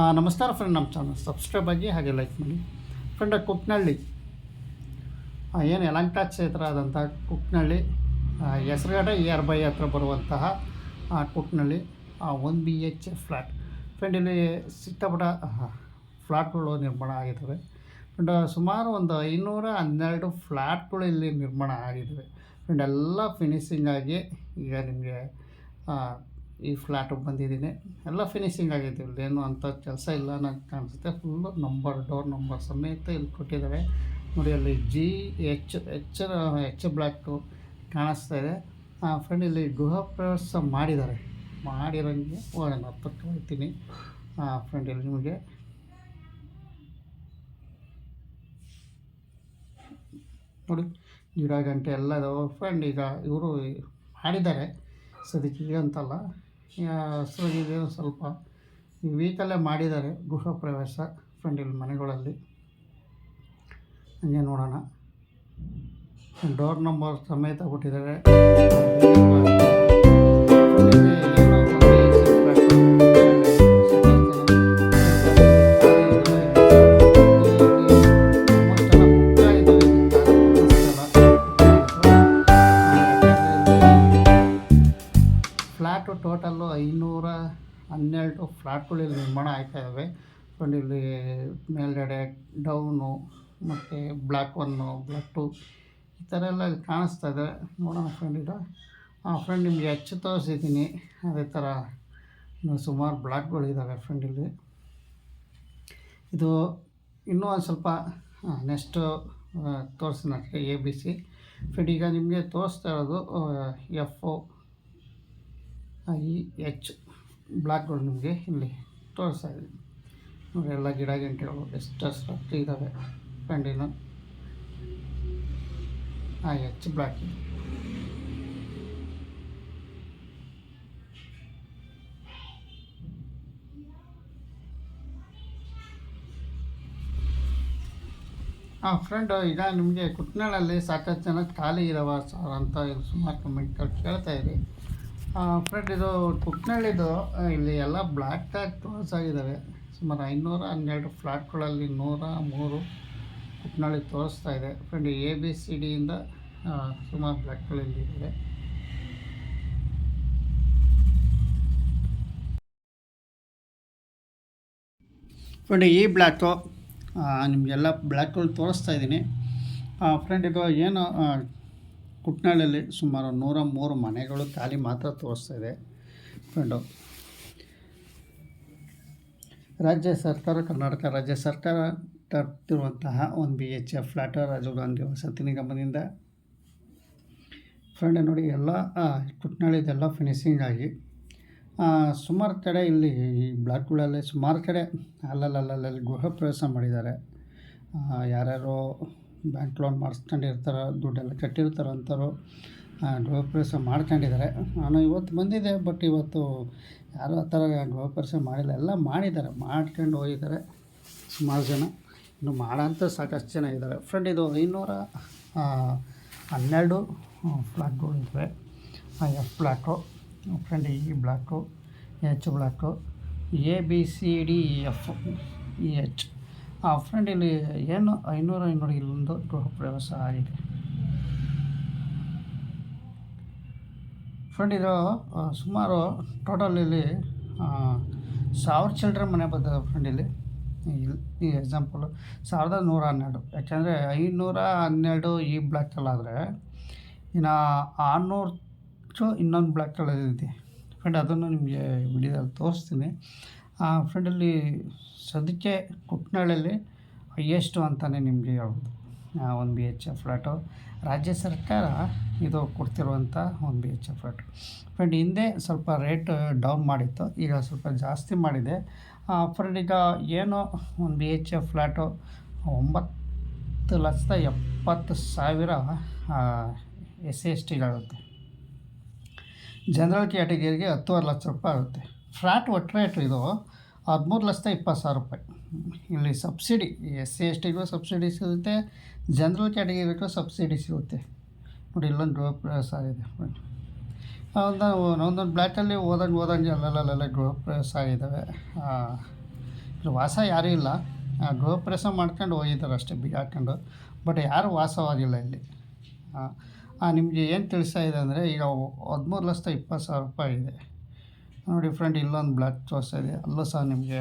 ನಮಸ್ಕಾರ ಫ್ರೆಂಡ್, ನಮ್ಮ channel subscribe ಆಗಿ ಹಾಗೆ ಲೈಕ್ ಮಾಡಿ. ಫ್ರೆಂಡ್, ಕುಕ್ನಳ್ಳಿ ಏನು ಯಲಹಂಕ ಕ್ಷೇತ್ರ ಆದಂಥ ಕುಕ್ನಳ್ಳಿ ಹೆಸರುಗಡೆ ER ಹತ್ರ ಬರುವಂತಹ ಕುಕ್ನಳ್ಳಿ 1 BH ಫ್ಲ್ಯಾಟ್. ಫ್ರೆಂಡ್, ಇಲ್ಲಿ ಸಿಕ್ಕಾಪಟ್ಟ ಫ್ಲ್ಯಾಟ್ಗಳು ನಿರ್ಮಾಣ ಆಗಿದ್ದಾವೆ. ಫ್ರೆಂಡ್, ಸುಮಾರು ಒಂದು 512 ಫ್ಲ್ಯಾಟ್ಗಳು ಇಲ್ಲಿ ನಿರ್ಮಾಣ ಆಗಿದ್ದಾವೆ. ಫ್ರೆಂಡ್, ಎಲ್ಲ ಫಿನಿಶಿಂಗ್ ಆಗಿ ಈಗ ನಿಮಗೆ ಈ ಫ್ಲ್ಯಾಟಿಗೆ ಬಂದಿದ್ದೀನಿ. ಎಲ್ಲ ಫಿನಿಶಿಂಗ್ ಆಗಿದೆ, ಇಲ್ಲೇನು ಅಂಥ ಕೆಲಸ ಇಲ್ಲ ನನಗೆ ಕಾಣಿಸುತ್ತೆ. ಫುಲ್ಲು ಡೋರ್ ನಂಬರ್ ಸಮೇತ ಇಲ್ಲಿ ಕೊಟ್ಟಿದ್ದಾರೆ ನೋಡಿ. ಅಲ್ಲಿ H ಬ್ಲಾಕು ಕಾಣಿಸ್ತಾ ಇದೆ. ಫ್ರೆಂಡ್, ಇಲ್ಲಿ ಗೃಹ ಪ್ರವೇಶ ಮಾಡಿರೋಂಗೆ ನಾನು ಹತ್ತಕ್ಕೆ ಹೋಗ್ತೀನಿ. ಫ್ರೆಂಡ್, ಇಲ್ಲಿ ನಿಮಗೆ ನೋಡಿ ಗಿಡ ಗಂಟೆ ಎಲ್ಲ ಇದಾವೆ. ಫ್ರೆಂಡ್, ಈಗ ಇವರು ಮಾಡಿದ್ದಾರೆ ಸದ್ಯಕ್ಕೆ, ಈಗ ಅಂತಲ್ಲ, ಹೆಸರಾಗಿದೆ ಸ್ವಲ್ಪ ಈ ವೀಕಲ್ಲೇ ಮಾಡಿದ್ದಾರೆ ಗೃಹ ಪ್ರವೇಶ. ಫ್ರೆಂಡ್, ಇಲ್ಲಿ ಮನೆಗಳಲ್ಲಿ ಹಂಗೆ ನೋಡೋಣ. ಡೋರ್ ನಂಬರ್ ಸಮೇತ ಕೊಟ್ಟಿದ್ದಾರೆ. ಫ್ಲ್ಯಾಟು ಟೋಟಲ್ಲು 512 ಫ್ಲ್ಯಾಟ್ಗಳು ಇಲ್ಲಿ ನಿರ್ಮಾಣ ಆಗ್ತಾಯಿದ್ದಾವೆ. ಫ್ರೆಂಡ್, ಇಲ್ಲಿ ಮೇಲ್ಗಡೆ ಡೌನು ಮತ್ತು ಬ್ಲ್ಯಾಕ್ 1 ಬ್ಲ್ಯಾಕ್ 2 ಈ ಥರ ಎಲ್ಲ ಇಲ್ಲಿ ಕಾಣಿಸ್ತಾ ಇದೆ. ನೋಡೋಣ ಫ್ರೆಂಡ್. ಈಗ ಫ್ರೆಂಡ್, ನಿಮಗೆ ಹೆಚ್ಚು ತೋರಿಸಿದ್ದೀನಿ. ಅದೇ ಥರ ಸುಮಾರು ಬ್ಲಾಕ್ಗಳಿದ್ದಾವೆ. ಫ್ರೆಂಡ್, ಇಲ್ಲಿ ಇದು ಇನ್ನೂ ಒಂದು ಸ್ವಲ್ಪ ನೆಕ್ಸ್ಟು ತೋರಿಸ್ತೀನಿ ABC. ಫ್ರೆಂಡ್, ಈಗ ನಿಮಗೆ ತೋರಿಸ್ತಾ ಇರೋದು FOIH ಬ್ಲಾಕ್ಗಳು ನಿಮಗೆ ಇಲ್ಲಿ ತೋರಿಸ್ತಾ ಇದ್ದೀನಿ ನೋಡಿ. ಎಲ್ಲ ಗಿಡ ಗಂಟೆಗಳು ಎಷ್ಟು ಇದ್ದಾವೆ. ಫ್ರೆಂಡ್, ಇನ್ನು H ಬ್ಲಾಕ್. ಫ್ರೆಂಡ್, ಈಗ ನಿಮಗೆ ಕುಟ್ನಾಳಲ್ಲಿ ಸಾಕಷ್ಟು ಜನ ಖಾಲಿ ಇರವ ಸರ್ ಅಂತ ಸುಮಾರು ಕಮೆಂಟ್ಗಳು ಕೇಳ್ತಾ ಇರಿ. ಫ್ರೆಂಡ್, ಇದು ಕುಟ್ನಳ್ಳಿದು ಇಲ್ಲಿ ಎಲ್ಲ ಬ್ಲ್ಯಾಕ್ ಕ್ಲೋಸ್ ಆಗಿದ್ದಾವೆ. ಸುಮಾರು 512 ಫ್ಲ್ಯಾಟ್ಗಳಲ್ಲಿ 103 ಕುಟ್ನಳ್ಳಿ ತೋರಿಸ್ತಾ ಇದೆ. ಫ್ರೆಂಡ್, ABCDಯಿಂದ ಸುಮಾರು ಬ್ಲ್ಯಾಕ್ಗಳಿಲ್ಲಿದೆ. ಫ್ರೆಂಡ್, ಈ ಬ್ಲ್ಯಾಕು ನಿಮಗೆಲ್ಲ ಬ್ಲ್ಯಾಕ್ಗಳು ತೋರಿಸ್ತಾ ಇದ್ದೀನಿ. ಫ್ರೆಂಡ್, ಇದು ಏನು ಕುಟ್ನಳ್ಳಿಯಲ್ಲಿ ಸುಮಾರು 103 ಮನೆಗಳು ಖಾಲಿ ಮಾತ್ರ ತೋರಿಸ್ತಾ ಇದೆ. ಫ್ರೆಂಡು, ಕರ್ನಾಟಕ ರಾಜ್ಯ ಸರ್ಕಾರ ತರ್ತಿರುವಂತಹ 1 BH ಫ್ಲ್ಯಾಟ್ ರಾಜೀವ್ ಗಾಂಧಿ ವಸತಿ ನಿಗಮದಿಂದ. ಫ್ರೆಂಡ್, ನೋಡಿ ಎಲ್ಲ ಕುಟ್ನಳ್ಳಿದೆಲ್ಲ ಫಿನಿಶಿಂಗ್ ಆಗಿ ಸುಮಾರು ಕಡೆ ಇಲ್ಲಿ ಈ ಬ್ಲಾಕ್ಗಳಲ್ಲಿ ಸುಮಾರು ಕಡೆ ಅಲ್ಲಲ್ಲಿ ಗೃಹ ಪ್ರವೇಶ ಮಾಡಿದ್ದಾರೆ. ಯಾರ್ಯಾರೋ ಬ್ಯಾಂಕ್ ಲೋನ್ ಮಾಡಿಸ್ಕೊಂಡಿರ್ತಾರೆ, ದುಡ್ಡೆಲ್ಲ ಕಟ್ಟಿರ್ತಾರೆ ಅಂಥವ್ರು ಗೃಹ ಪ್ರವೇಶ ಮಾಡ್ಕೊಂಡಿದ್ದಾರೆ. ನಾನು ಇವತ್ತು ಬಂದಿದ್ದೆ, ಬಟ್ ಇವತ್ತು ಯಾರೂ ಆ ಥರ ಗೃಹ ಪ್ರವೇಶ ಮಾಡಿಲ್ಲ. ಎಲ್ಲ ಮಾಡಿದ್ದಾರೆ, ಮಾಡ್ಕೊಂಡು ಹೋಗಿದ್ದಾರೆ ಸುಮಾರು ಜನ. ಇನ್ನು ಮಾಡೋಂಥ ಸಾಕಷ್ಟು ಜನ ಇದ್ದಾರೆ. ಫ್ರೆಂಡ್, ಇದು 512 ಫ್ಲ್ಯಾಟ್ಗಳು ಇದ್ದಾವೆ. F block, friend, E block, H block, ABCDEFEH. Friend, ಇಲ್ಲಿ ಏನು 500 ಇಲ್ಲೊಂದು ಗೃಹ ಪ್ರವೇಶ ಆಗಿದೆ. ಫ್ರೆಂಡ್, ಇದು ಸುಮಾರು ಟೋಟಲ್ ಇಲ್ಲಿ 1000 ಚಿಲ್ಡ್ರನ್ ಮನೆ ಬರ್ತದೆ. ಫ್ರೆಂಡ್, ಇಲ್ಲಿ ಈ ಎಕ್ಸಾಂಪಲು 1112. ಯಾಕೆಂದರೆ 512 ಈ ಬ್ಲಾಕಲ್ಲಾದರೆ ಇನ್ನು 600 ಇನ್ನೊಂದು ಬ್ಲಾಕ್ಗಳಿದೆ. ಫ್ರೆಂಡ್, ಅದನ್ನು ನಿಮಗೆ ವಿಡಿಯೋದಲ್ಲಿ ತೋರಿಸ್ತೀನಿ. ಫ್ರೆಂಡ್, ಇಲ್ಲಿ ಸದ್ಯಕ್ಕೆ ಕುಟ್ನಳ್ಳಿಯಲ್ಲಿ ಹೈಯೆಸ್ಟು ಅಂತಲೇ ನಿಮಗೆ ಹೇಳ್ಬೋದು 1 BH ಫ್ಲ್ಯಾಟು. ರಾಜ್ಯ ಸರ್ಕಾರ ಇದು ಕೊಡ್ತಿರುವಂಥ 1 BH ಫ್ಲ್ಯಾಟು. ಫ್ರೆಂಡ್, ಹಿಂದೆ ಸ್ವಲ್ಪ ರೇಟ್ ಡೌನ್ ಮಾಡಿತ್ತು, ಈಗ ಸ್ವಲ್ಪ ಜಾಸ್ತಿ ಮಾಡಿದೆ. ಫ್ರೆಂಡ್, ಈಗ ಏನು 1 BH ಫ್ಲ್ಯಾಟು 9,70,000 SC/STಗಾಗುತ್ತೆ. ಜನರಲ್ ಕ್ಯಾಟಗರಿಗೆ 10,500,000 ರೂಪಾಯಿ ಆಗುತ್ತೆ. ಫ್ಲ್ಯಾಟ್ ಒಟ್ಟು ರೇಟು ಇದು 13,20,000 ಇಲ್ಲಿ ಸಬ್ಸಿಡಿ SC/STಗೂ ಸಬ್ಸಿಡಿ ಸಿಗುತ್ತೆ, ಜನರಲ್ ಕ್ಯಾಟಗರಿಗೂ ಸಬ್ಸಿಡಿ ಸಿಗುತ್ತೆ ನೋಡಿ. ಇಲ್ಲೊಂದು ಗೃಹ ಪ್ರವೇಶ ಆಗಿದೆ. ಫ್ರೆಂಡ್, ಒಂದೊಂದು ಬ್ಲ್ಯಾಕಲ್ಲಿ ಓದಂಗೆ ಅಲ್ಲಲ್ಲ ಗೃಹ ಪ್ರವೇಶ ಆಗಿದ್ದಾವೆ. ಇಲ್ಲಿ ವಾಸ ಯಾರೂ ಇಲ್ಲ. ಗೃಹ ಪ್ರವೇಶ ಮಾಡ್ಕೊಂಡು ಹೋಗಿದ್ದಾರೆ ಅಷ್ಟೇ ಬೀಗ ಹಾಕ್ಕೊಂಡು. ಬಟ್ ಯಾರೂ ವಾಸವಾಗಿಲ್ಲ ಇಲ್ಲಿ. ನಿಮಗೆ ಏನು ತಿಳಿಸ್ತಾ ಇದೆ ಅಂದರೆ ಈಗ 13,20,000 ರೂಪಾಯಿ ಇದೆ ನೋಡಿ ಫ್ರೆಂಡ್. ಇಲ್ಲೊಂದು ಬ್ಲಾಕ್ ತೋರಿಸ್ತಾ ಇದೆ, ಅಲ್ಲೂ ಸಹ ನಿಮಗೆ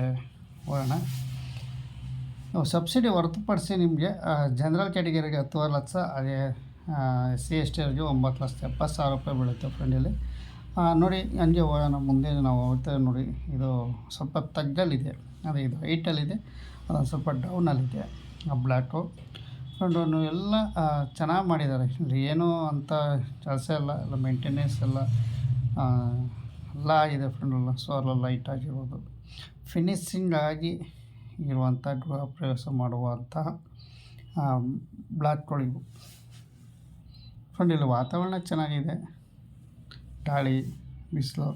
ಹೋಗೋಣ. ಸಬ್ಸಿಡಿ ಹೊರತುಪಡಿಸಿ ನಿಮಗೆ ಜನರಲ್ ಕ್ಯಾಟಗರಿಗೆ 10 ಲಕ್ಷ, ಅದೇ SC/ST ಅವರಿಗೆ 9,70,000 ರೂಪಾಯಿ ಬೀಳುತ್ತೆ ಫ್ರೆಂಡ್ ಇಲ್ಲಿ. ನೋಡಿ ಹಂಗೆ ಹೋಗೋಣ ಮುಂದೆ. ನಾವು ಹೋಗ್ತೇವೆ ನೋಡಿ. ಇದು ಸ್ವಲ್ಪ ತಗ್ಗಲ್ಲಿದೆ, ಅದೇ ಇದು ಹೈಟಲ್ಲಿದೆ, ಅದೊಂದು ಸ್ವಲ್ಪ ಡೌನಲ್ಲಿದೆ ಆ ಬ್ಲ್ಯಾಕು ಫ್ರೆಂಡು. ಎಲ್ಲ ಚೆನ್ನಾಗಿ ಮಾಡಿದ್ದಾರೆ ಇಲ್ಲಿ, ಏನೂ ಅಂಥ ಕೆಲಸ ಎಲ್ಲ ಮೇಂಟೆನೆನ್ಸ್ ಎಲ್ಲ ಆಗಿದೆ ಫ್ರೆಂಡ್. ಎಲ್ಲ ಸೋಲಾರ್ ಲೈಟ್ ಆಗಿರ್ಬೋದು, ಫಿನಿಶಿಂಗ್ ಆಗಿ ಇರುವಂಥ ಗೃಹ ಪ್ರವೇಶ ಮಾಡುವಂತಹ ಬ್ಲಾಕ್ಗಳಿವು ಫ್ರೆಂಡ್. ಇಲ್ಲಿ ವಾತಾವರಣ ಚೆನ್ನಾಗಿದೆ, ಗಾಳಿ ಬಿಸಿಲು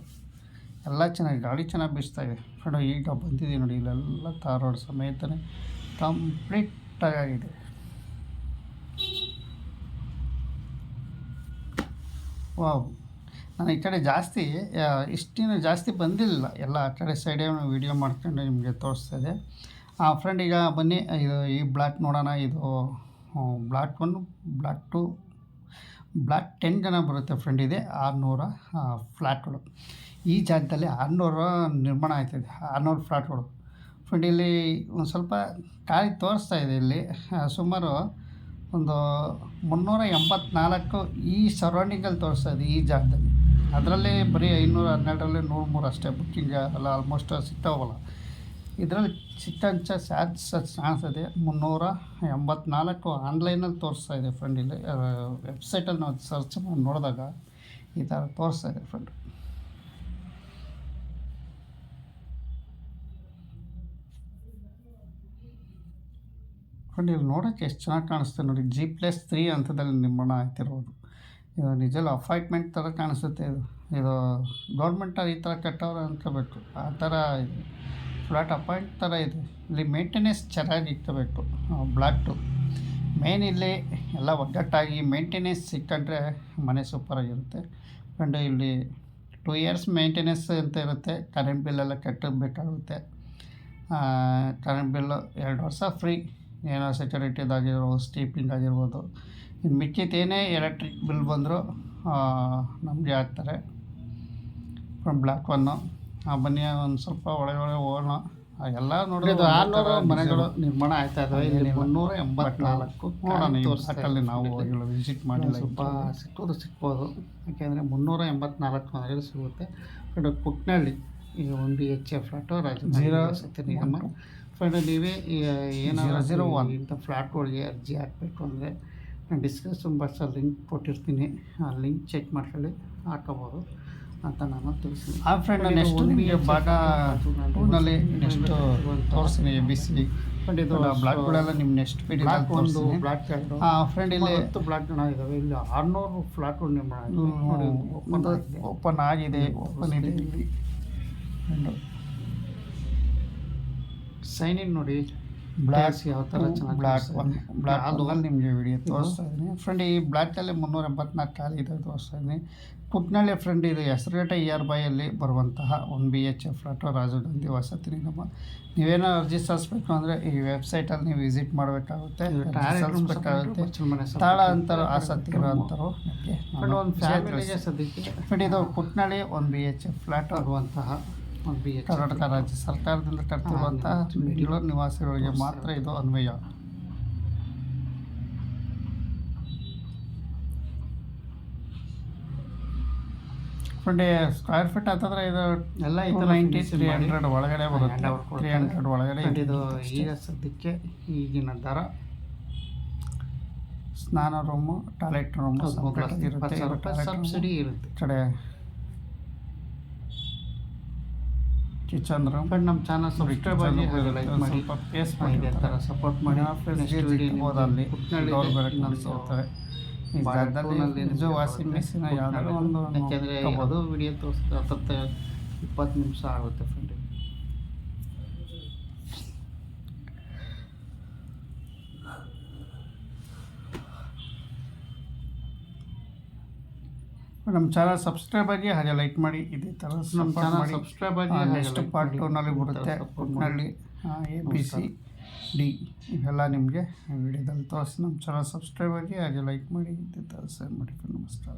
ಎಲ್ಲ ಚೆನ್ನಾಗಿ, ಗಾಳಿ ಚೆನ್ನಾಗಿ ಬೀಸ್ತಾಯಿದೆ ಫ್ರೆಂಡ್. ಈಗ ಬಂದಿದ್ದೀವಿ ನೋಡಿ, ಇಲ್ಲೆಲ್ಲ ತಾರ್ ರೋಡ್ ಸಮೇತನೇ ಕಂಪ್ಲೀಟಾಗಿದೆ. ವಾವ್, ನಾನು ಈ ಕಡೆ ಜಾಸ್ತಿ ಇಷ್ಟಿನ ಜಾಸ್ತಿ ಬಂದಿಲ್ಲ, ಎಲ್ಲ ಆ ಕಡೆ ಸೈಡೇ ವೀಡಿಯೋ ಮಾಡ್ಕೊಂಡು ನಿಮಗೆ ತೋರಿಸ್ತಾಯಿದೆ ಫ್ರೆಂಡ್. ಈಗ ಬನ್ನಿ, ಇದು ಈ ಬ್ಲಾಕ್ ನೋಡೋಣ. ಇದು ಬ್ಲಾಕ್ 1, ಬ್ಲಾಕ್ 2, ಬ್ಲಾಕ್ 10 ಜನ ಬರುತ್ತೆ ಫ್ರೆಂಡ್. ಇದೆ 600 ಫ್ಲ್ಯಾಟ್ಗಳು. ಈ ಜಾಗದಲ್ಲಿ 600 ನಿರ್ಮಾಣ ಆಯ್ತಿದೆ, 600 ಫ್ಲ್ಯಾಟ್ಗಳು ಫ್ರೆಂಡ್. ಇಲ್ಲಿ ಒಂದು ಸ್ವಲ್ಪ ಖಾಲಿ ತೋರಿಸ್ತಾ ಇದೆ. ಇಲ್ಲಿ ಸುಮಾರು ಒಂದು 384 ಈ ಸರೌಂಡಿಂಗಲ್ಲಿ ತೋರಿಸ್ತಾ ಇದೆ ಈ ಜಾಗದಲ್ಲಿ. ಅದರಲ್ಲಿ ಬರೀ 512ರಲ್ಲಿ 103 ಅಷ್ಟೇ ಬುಕ್ಕಿಂಗ್ ಎಲ್ಲ ಆಲ್ಮೋಸ್ಟ್ ಸಿಗ್ತಾವಲ್ಲ. ಇದರಲ್ಲಿ ಸಿಕ್ಕಂಚ ಕಾಣಿಸ್ತದೆ 384 ಆನ್ಲೈನಲ್ಲಿ ತೋರಿಸ್ತಾ ಇದೆ ಫ್ರೆಂಡ್. ಇಲ್ಲಿ ವೆಬ್ಸೈಟಲ್ಲಿ ನಾವು ಸರ್ಚ್ ಮಾಡಿ ನೋಡಿದಾಗ ಈ ಥರ ತೋರಿಸ್ತಾ ಇದೆ ಫ್ರೆಂಡ್. ಫ್ರೆಂಡ್ ಇಲ್ಲಿ ನೋಡೋಕ್ಕೆ ಎಷ್ಟು ಚೆನ್ನಾಗಿ ಕಾಣಿಸ್ತದೆ ನೋಡಿ. G+3 ಹಂತದಲ್ಲಿ ನಿರ್ಮಾಣ ಆಗ್ತಿರೋದು. ಇದು ನಿಜವೂ ಅಪಾರ್ಟ್ಮೆಂಟ್ ಥರ ಕಾಣಿಸುತ್ತೆ. ಇದು ಗೌರ್ಮೆಂಟವ್ರು ಈ ಥರ ಕಟ್ಟೋರು ಅನ್ಕೋಬೇಕು, ಆ ಥರ ಇದೆ. ಫ್ಲಾಟ್ ಅಪಾಯಿಂಟ್ ಥರ ಇದೆ. ಇಲ್ಲಿ ಮೇಂಟೆನೆನ್ಸ್ ಚೆನ್ನಾಗಿ ಇಟ್ಕೋಬೇಕು. ಬ್ಲಾಕ್ 2 ಮೇನ್ ಇಲ್ಲಿ ಎಲ್ಲ ಒಗ್ಗಟ್ಟಾಗಿ ಮೇಂಟೆನೆನ್ಸ್ ಸಿಕ್ಕಂಡ್ರೆ ಮನೆ ಸೂಪರಾಗಿರುತ್ತೆ ಫ್ರೆಂಡ್. ಇಲ್ಲಿ 2 ಇಯರ್ಸ್ ಮೇಂಟೆನೆನ್ಸ್ ಅಂತ ಇರುತ್ತೆ. ಕರೆಂಟ್ ಬಿಲ್ಲೆಲ್ಲ ಕಟ್ಟಬೇಕಾಗುತ್ತೆ. ಕರೆಂಟ್ ಬಿಲ್ಲು 2 ವರ್ಷ ಫ್ರೀ, ಏನೋ ಸೆಕ್ಯೂರಿಟಿದಾಗಿರ್ಬೋದು, ಸ್ಟೀಪಿಂಗ್ ಆಗಿರ್ಬೋದು. ಇನ್ನು ಮಿಕ್ಕಿದ ಏನೇ ಎಲೆಕ್ಟ್ರಿಕ್ ಬಿಲ್ ಬಂದರೂ ನಮಗೆ ಹಾಕ್ತಾರೆ ಫ್ರಮ್ ಬ್ಲಾಕ್ 1. ಬನ್ನಿ ಒಂದು ಸ್ವಲ್ಪ ಒಳಗಡೆ ಹೋಗೋಣ. ಎಲ್ಲ ನೋಡಿದ್ರೆ 600 ಮನೆಗಳು ನಿರ್ಮಾಣ ಆಗ್ತಾ ಇದ್ದಾವೆ. ಇಲ್ಲಿ 384 ನೋಡೋಣ. ಈ ಬ್ಲಾಕಲ್ಲಿ ನಾವು ವಿಸಿಟ್ ಮಾಡಿಲ್ಲ, ಸ್ವಲ್ಪ ಸಿಗ್ಬೋದು. ಯಾಕೆಂದರೆ 384 ಮನೆಗಳು ಸಿಗುತ್ತೆ ಫ್ರೆಂಡ್. ಕುಟ್ನಳ್ಳಿ ಈಗ 1 BHK ಫ್ಲ್ಯಾಟು, ರಾಜಧಾನಿ ನಿಗಮ ಫ್ರೆಂಡ್. ನೀವೇ ಏನಾದರೂ 001 ಇಂಥ ಫ್ಲ್ಯಾಟ್ಗಳಿಗೆ ಅರ್ಜಿ ಹಾಕಬೇಕು ಅಂದರೆ ನಾನು ಡಿಸ್ಕ್ರಿಪ್ಷನ್ ಬಾಕ್ಸಲ್ಲಿ ಲಿಂಕ್ ಕೊಟ್ಟಿರ್ತೀನಿ, ಆ ಲಿಂಕ್ ಚೆಕ್ ಮಾಡ್ಕೊಳ್ಳಿ, ಹಾಕೋಬೋದು ಅಂತ ನಾನು ತಿಳಿಸ್ತೀನಿ ಫ್ರೆಂಡ್. ನೆಕ್ಸ್ಟ್ ನಿಮಗೆ ಭಾಗ 2ನಲ್ಲಿ ನೆಕ್ಸ್ಟ್ ತೋರಿಸ್ತೀನಿ ABC ಫ್ರೆಂಡ್. ಇದು ಬ್ಲಾಕ್ಗಳೆಲ್ಲ ನಿಮ್ಮ ನೆಕ್ಸ್ಟ್ ವಿಡಿಯೋ ತೋರಿಸ್ತೀನಿ. ಬ್ಲಾಕ್ ಫ್ರೆಂಡ್ ಇಲ್ಲಿ 10 ಬ್ಲಾಕ್ಗಳು ಇದ್ದಾವೆ. ಇಲ್ಲಿ 600 ಫ್ಲ್ಯಾಟ್ಗಳು ನಿರ್ಮಾಣ ಓಪನ್ ಆಗಿದೆ. ಓಪನ್ ಇದೆ ಇಲ್ಲಿ ಸೈನ್ ಇನ್ ನೋಡಿ. ಬ್ಲ್ಯಾಕ್ ಯಾವ ಥರ ಚೆನ್ನಾಗಿ ಬ್ಲ್ಯಾಕ್ 1 ನಿಮಗೆ ವಿಡಿಯೋ ತೋರಿಸ್ತಾ ಇದ್ದೀನಿ ಫ್ರೆಂಡ್. ಈ ಬ್ಲ್ಯಾಕಲ್ಲಿ 384 ಖಾಲಿ ಇದೆ ತೋರಿಸ್ತಾ ಇದ್ದೀನಿ. ಕುಟ್ನಳ್ಳಿ ಫ್ರೆಂಡ್. ಇದು ಹೆಸರುಘಟ್ಟ ER ಬರುವಂತಹ 1 BHK ಫ್ಲ್ಯಾಟು, ರಾಜೀವ್ ಗಾಂಧಿ ವಸತಿ ನಿಗಮ. ನೀವೇನೋ ಅರ್ಜಿ ಸಲ್ಲಿಸ್ಬೇಕು ಅಂದರೆ ಈ ವೆಬ್ಸೈಟಲ್ಲಿ ನೀವು ವಿಸಿಟ್ ಮಾಡಬೇಕಾಗುತ್ತೆ, ಸಲ್ಲಿಸ್ಬೇಕಾಗುತ್ತೆ. ಸ್ಥಳ ಅಂತಾರೋ ಆಸಕ್ತಿ ಇರೋ ಅಂತಾರೋ ನಿಮಗೆ ಒಂದು ಫ್ಯಾಮಿಲಿಗೆ ಸದ್ಯಕ್ಕೆ ಫ್ರೆಂಡ್. ಇದು ಕುಟ್ನಳ್ಳಿ 1 BHK ಫ್ಲ್ಯಾಟ್ ಆಗುವಂತಹ ಕರ್ನಾಟಕ ರಾಜ್ಯ ಸರ್ಕಾರದಿಂದ ಕಟ್ಟಿರುವಂತಹ ಬೆಂಗಳೂರು ನಿವಾಸಿಗಳಿಗೆ ಮಾತ್ರ ಇದು ಅನ್ವಯ. ಫ್ರೆಂಡ್ ಸ್ಕ್ವೇರ್ ಫೀಟ್ ಅಂತಂದರೆ ಇದು ಎಲ್ಲ 300 ಒಳಗಡೆ ಬರುತ್ತೆ. 300 ಒಳಗಡೆ ಇದು. ಈಗ ಸದ್ಯಕ್ಕೆ ಈಗಿನ ದರ ಸ್ನಾನ ರೂಮು, ಟಾಯ್ಲೆಟ್ ರೂಮು ಸಬ್ಸಿಡಿ ಇರುತ್ತೆ. ಕಡೆ ಕಿಚನ್ ರೂಮ್ ಫ್ರೆಂಡ್. ನಮ್ಮ ಚಾನಲ್ ಸಬ್ಸ್ಕ್ರೈಬ್ ಆಗಿ ಲೈಕ್ ಮಾಡಿ, ಫೇಸ್ ಮಾಡಿ, ಈ ಥರ ಸಪೋರ್ಟ್ ಮಾಡಿ. ಅಲ್ಲಿ ಇರ್ತವೆ ಈ ಜಾಗದಲ್ಲಿ. ನಿಜ ವಾಷಿಂಗ್ ಮೆಷಿನ್ ಯಾವುದಾದ್ರು ಒಂದು, ಯಾಕೆಂದರೆ ಅದು ವಿಡಿಯೋ ತೋರಿಸ್ತಾ 20 ನಿಮಿಷ ಆಗುತ್ತೆ ಫ್ರೆಂಡ್. ನಮ್ಮ ಚಾನಲ್ ಸಬ್ಸ್ಕ್ರೈಬ್ ಆಗಿ ಹಾಗೆ ಲೈಕ್ ಮಾಡಿ. ಇದೇ ಥರ ನಮ್ಮ ಸಪೋರ್ಟ್ ಚಾನಲ್ ಮಾಡಿ. ಸಬ್ಸ್ಕ್ರೈಬ್ ಆಗಿ ನೆಕ್ಸ್ಟ್ ಪಾರ್ಟ್ 2ನಲ್ಲಿ ಬರುತ್ತೆ. ಪುಟ್ನಲ್ಲಿ ABCD ಇವೆಲ್ಲ ನಿಮಗೆ ವಿಡಿಯೋದಲ್ಲಿ ತೋರಿಸಿ. ನಮ್ಮ ಚಾನಲ್ ಸಬ್ಸ್ಕ್ರೈಬ್ ಆಗಿ ಹಾಗೆ ಲೈಕ್ ಮಾಡಿ. ಇದೇ ಥರ ಶೇರ್ ಮಾಡಿ. ನಮಸ್ಕಾರ.